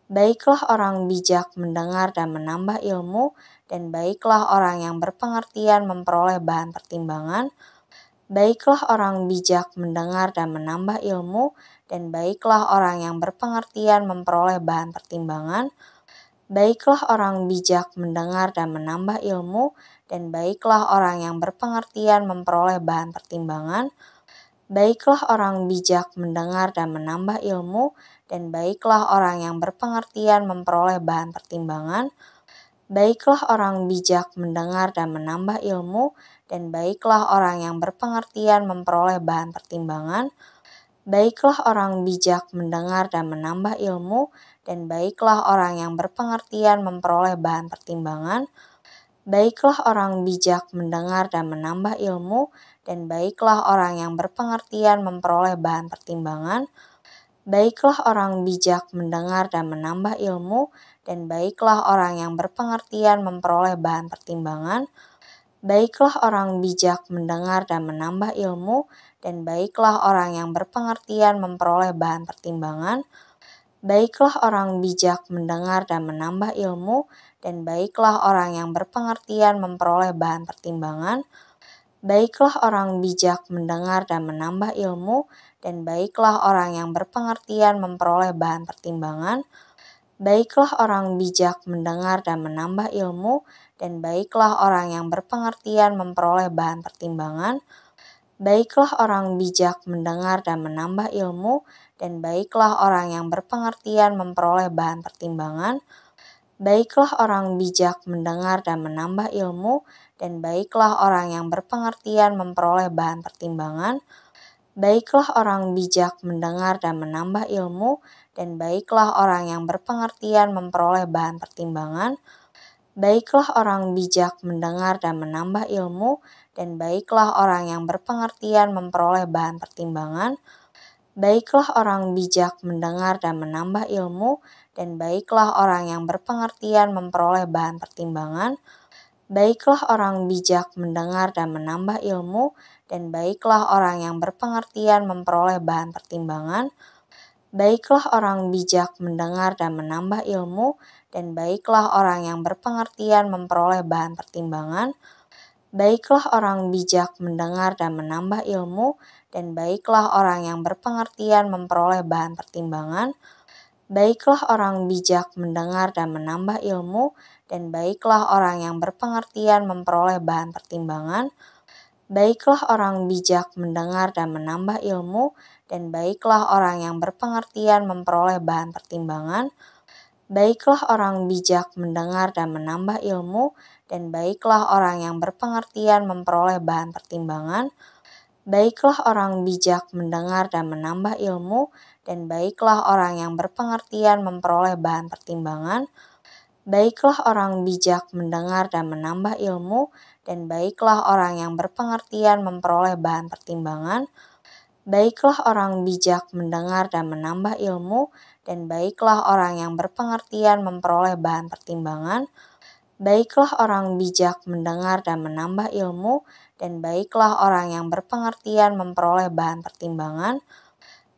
Baiklah orang bijak mendengar dan menambah ilmu, dan baiklah orang yang berpengertian memperoleh bahan pertimbangan. Baiklah orang bijak mendengar dan menambah ilmu, dan baiklah orang yang berpengertian memperoleh bahan pertimbangan. Baiklah orang bijak mendengar dan menambah ilmu, dan baiklah orang yang berpengertian memperoleh bahan pertimbangan. Baiklah orang bijak mendengar dan menambah ilmu, dan baiklah orang yang berpengertian memperoleh bahan pertimbangan. Baiklah orang bijak mendengar dan menambah ilmu, dan baiklah orang yang berpengertian memperoleh bahan pertimbangan. Baiklah orang bijak mendengar dan menambah ilmu, dan baiklah orang yang berpengertian memperoleh bahan pertimbangan. Baiklah orang bijak mendengar dan menambah ilmu, dan baiklah orang yang berpengertian memperoleh bahan pertimbangan. Baiklah orang bijak mendengar dan menambah ilmu, dan baiklah orang yang berpengertian memperoleh bahan pertimbangan. Baiklah orang bijak mendengar dan menambah ilmu, dan baiklah orang yang berpengertian memperoleh bahan pertimbangan. Baiklah orang bijak mendengar dan menambah ilmu, dan baiklah orang yang berpengertian memperoleh bahan pertimbangan. Baiklah orang bijak mendengar dan menambah ilmu, dan baiklah orang yang berpengertian memperoleh bahan pertimbangan. Baiklah orang bijak mendengar dan menambah ilmu, dan baiklah orang yang berpengertian memperoleh bahan pertimbangan. Baiklah orang bijak mendengar dan menambah ilmu, dan baiklah orang yang berpengertian memperoleh bahan pertimbangan. Baiklah orang bijak mendengar dan menambah ilmu, dan baiklah orang yang berpengertian memperoleh bahan pertimbangan. Baiklah orang bijak mendengar dan menambah ilmu, dan baiklah orang yang berpengertian memperoleh bahan pertimbangan. Baiklah orang bijak mendengar dan menambah ilmu, dan baiklah orang yang berpengertian memperoleh bahan pertimbangan. Baiklah orang bijak mendengar dan menambah ilmu, dan baiklah orang yang berpengertian memperoleh bahan pertimbangan. Baiklah orang bijak mendengar dan menambah ilmu, dan baiklah orang yang berpengertian memperoleh bahan pertimbangan. Baiklah orang bijak mendengar dan menambah ilmu, dan baiklah orang yang berpengertian memperoleh bahan pertimbangan. Baiklah orang bijak mendengar dan menambah ilmu, dan baiklah orang yang berpengertian memperoleh bahan pertimbangan. Baiklah orang bijak mendengar dan menambah ilmu, dan baiklah orang yang berpengertian memperoleh bahan pertimbangan. Baiklah orang bijak mendengar dan menambah ilmu, dan baiklah orang yang berpengertian memperoleh bahan pertimbangan. Baiklah orang bijak mendengar dan menambah ilmu, dan baiklah orang yang berpengertian memperoleh bahan pertimbangan. Baiklah orang bijak mendengar dan menambah ilmu, dan baiklah orang yang berpengertian memperoleh bahan pertimbangan. Baiklah orang bijak mendengar dan menambah ilmu, dan baiklah orang yang berpengertian memperoleh bahan pertimbangan. Baiklah orang bijak mendengar dan menambah ilmu, dan baiklah orang yang berpengertian memperoleh bahan pertimbangan. Baiklah orang bijak mendengar dan menambah ilmu, dan baiklah orang yang berpengertian memperoleh bahan pertimbangan.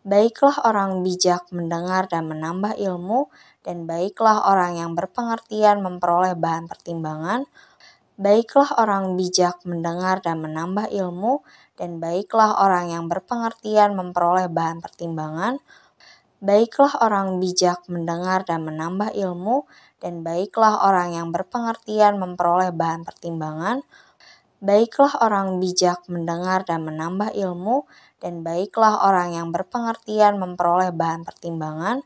Baiklah orang bijak mendengar dan menambah ilmu, dan baiklah orang yang berpengertian memperoleh bahan pertimbangan. Baiklah orang bijak mendengar dan menambah ilmu, dan baiklah orang yang berpengertian memperoleh bahan pertimbangan. Baiklah orang bijak mendengar dan menambah ilmu, dan baiklah orang yang berpengertian memperoleh bahan pertimbangan. Baiklah orang bijak mendengar dan menambah ilmu, dan baiklah orang yang berpengertian memperoleh bahan pertimbangan.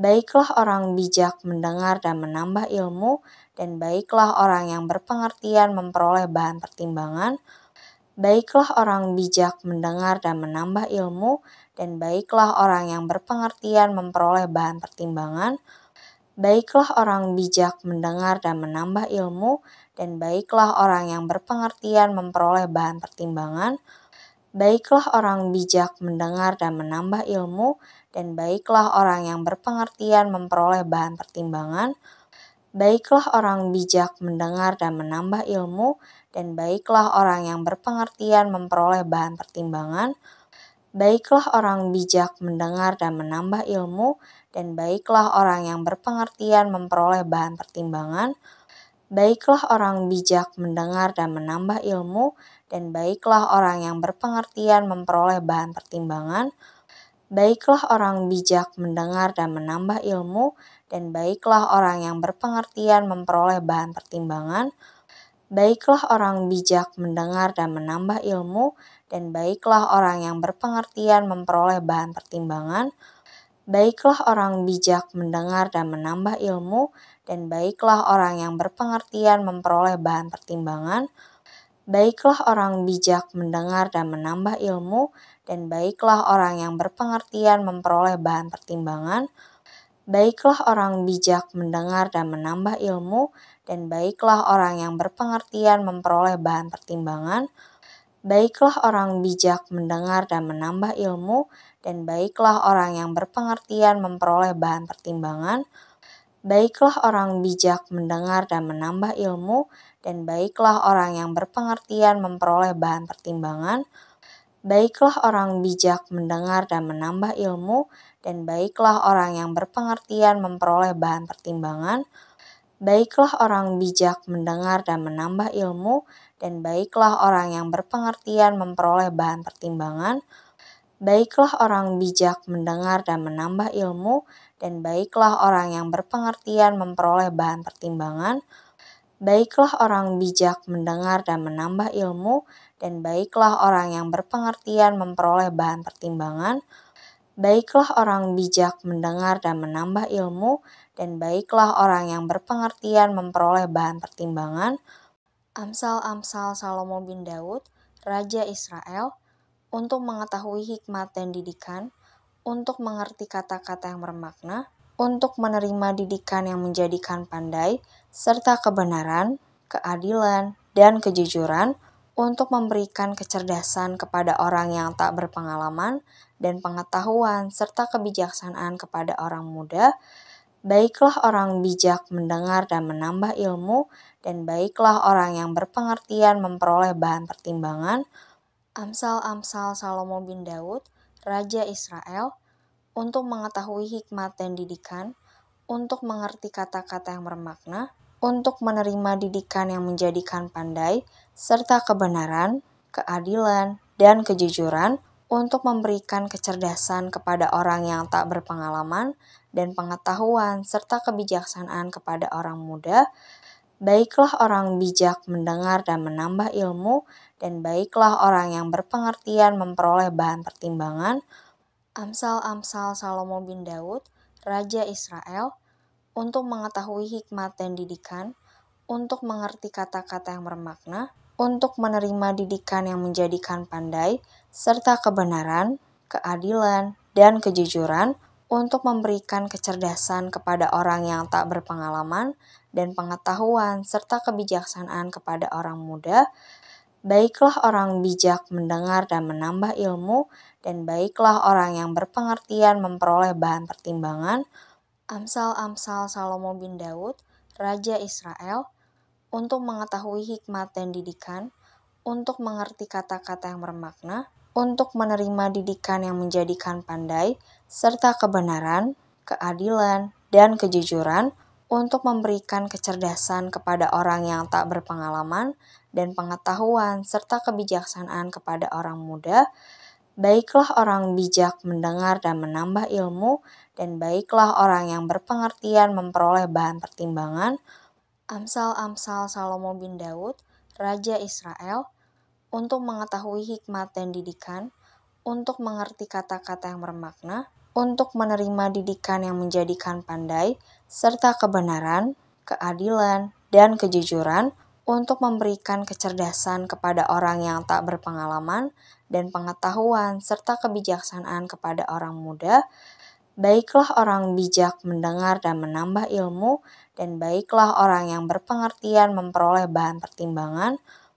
Baiklah orang bijak mendengar dan menambah ilmu, dan baiklah orang yang berpengertian memperoleh bahan pertimbangan. Baiklah orang bijak mendengar dan menambah ilmu, dan baiklah orang yang berpengertian memperoleh bahan pertimbangan. Baiklah orang bijak mendengar dan menambah ilmu, dan baiklah orang yang berpengertian memperoleh bahan pertimbangan. Baiklah orang bijak mendengar dan menambah ilmu, dan baiklah orang yang berpengertian memperoleh bahan pertimbangan. Baiklah orang bijak mendengar dan menambah ilmu, dan baiklah orang yang berpengertian memperoleh bahan pertimbangan. Baiklah orang bijak mendengar dan menambah ilmu, dan baiklah orang yang berpengertian memperoleh bahan pertimbangan. Baiklah orang bijak mendengar dan menambah ilmu, dan baiklah orang yang berpengertian memperoleh bahan pertimbangan. Baiklah orang bijak mendengar dan menambah ilmu, dan baiklah orang yang berpengertian memperoleh bahan pertimbangan. Baiklah orang bijak mendengar dan menambah ilmu, dan baiklah orang yang berpengertian memperoleh bahan pertimbangan. Baiklah orang bijak mendengar dan menambah ilmu, dan baiklah orang yang berpengertian memperoleh bahan pertimbangan. Baiklah orang bijak mendengar dan menambah ilmu, dan baiklah orang yang berpengertian memperoleh bahan pertimbangan. Baiklah orang bijak mendengar dan menambah ilmu, dan baiklah orang yang berpengertian memperoleh bahan pertimbangan. Baiklah orang bijak mendengar dan menambah ilmu, dan baiklah orang yang berpengertian memperoleh bahan pertimbangan. Baiklah orang bijak mendengar dan menambah ilmu, dan baiklah orang yang berpengertian memperoleh bahan pertimbangan. Baiklah orang bijak mendengar dan menambah ilmu, dan baiklah orang yang berpengertian memperoleh bahan pertimbangan. Baiklah orang bijak mendengar dan menambah ilmu, dan baiklah orang yang berpengertian memperoleh bahan pertimbangan. Baiklah orang bijak mendengar dan menambah ilmu, dan baiklah orang yang berpengertian memperoleh bahan pertimbangan. Baiklah orang bijak mendengar dan menambah ilmu, dan baiklah orang yang berpengertian memperoleh bahan pertimbangan. Baiklah orang bijak mendengar dan menambah ilmu, dan baiklah orang yang berpengertian memperoleh bahan pertimbangan. Amsal-amsal Salomo bin Daud, Raja Israel, untuk mengetahui hikmat dan didikan, untuk mengerti kata-kata yang bermakna, untuk menerima didikan yang menjadikan pandai, serta kebenaran, keadilan, dan kejujuran, untuk memberikan kecerdasan kepada orang yang tak berpengalaman, dan pengetahuan serta kebijaksanaan kepada orang muda. Baiklah orang bijak mendengar dan menambah ilmu, dan baiklah orang yang berpengertian memperoleh bahan pertimbangan. Amsal-amsal Salomo bin Daud, Raja Israel, untuk mengetahui hikmat dan didikan, untuk mengerti kata-kata yang bermakna, untuk menerima didikan yang menjadikan pandai, serta kebenaran, keadilan, dan kejujuran, untuk memberikan kecerdasan kepada orang yang tak berpengalaman, dan pengetahuan serta kebijaksanaan kepada orang muda. Baiklah orang bijak mendengar dan menambah ilmu, dan baiklah orang yang berpengertian memperoleh bahan pertimbangan. Amsal-amsal Salomo bin Daud, Raja Israel, untuk mengetahui hikmat dan didikan, untuk mengerti kata-kata yang bermakna, untuk menerima didikan yang menjadikan pandai, serta kebenaran, keadilan, dan kejujuran, untuk memberikan kecerdasan kepada orang yang tak berpengalaman, dan pengetahuan serta kebijaksanaan kepada orang muda. Baiklah orang bijak mendengar dan menambah ilmu, dan baiklah orang yang berpengertian memperoleh bahan pertimbangan. Amsal-amsal Salomo bin Daud, Raja Israel, untuk mengetahui hikmat dan didikan, untuk mengerti kata-kata yang bermakna, untuk menerima didikan yang menjadikan pandai, serta kebenaran, keadilan, dan kejujuran, untuk memberikan kecerdasan kepada orang yang tak berpengalaman, dan pengetahuan serta kebijaksanaan kepada orang muda. Baiklah orang bijak mendengar dan menambah ilmu, dan baiklah orang yang berpengertian memperoleh bahan pertimbangan. Amsal-amsal Salomo bin Daud, Raja Israel, untuk mengetahui hikmat dan didikan, untuk mengerti kata-kata yang bermakna, untuk menerima didikan yang menjadikan pandai, serta kebenaran, keadilan, dan kejujuran, untuk memberikan kecerdasan kepada orang yang tak berpengalaman, dan pengetahuan serta kebijaksanaan kepada orang muda. Baiklah orang bijak mendengar dan menambah ilmu, dan baiklah orang yang berpengertian memperoleh bahan pertimbangan.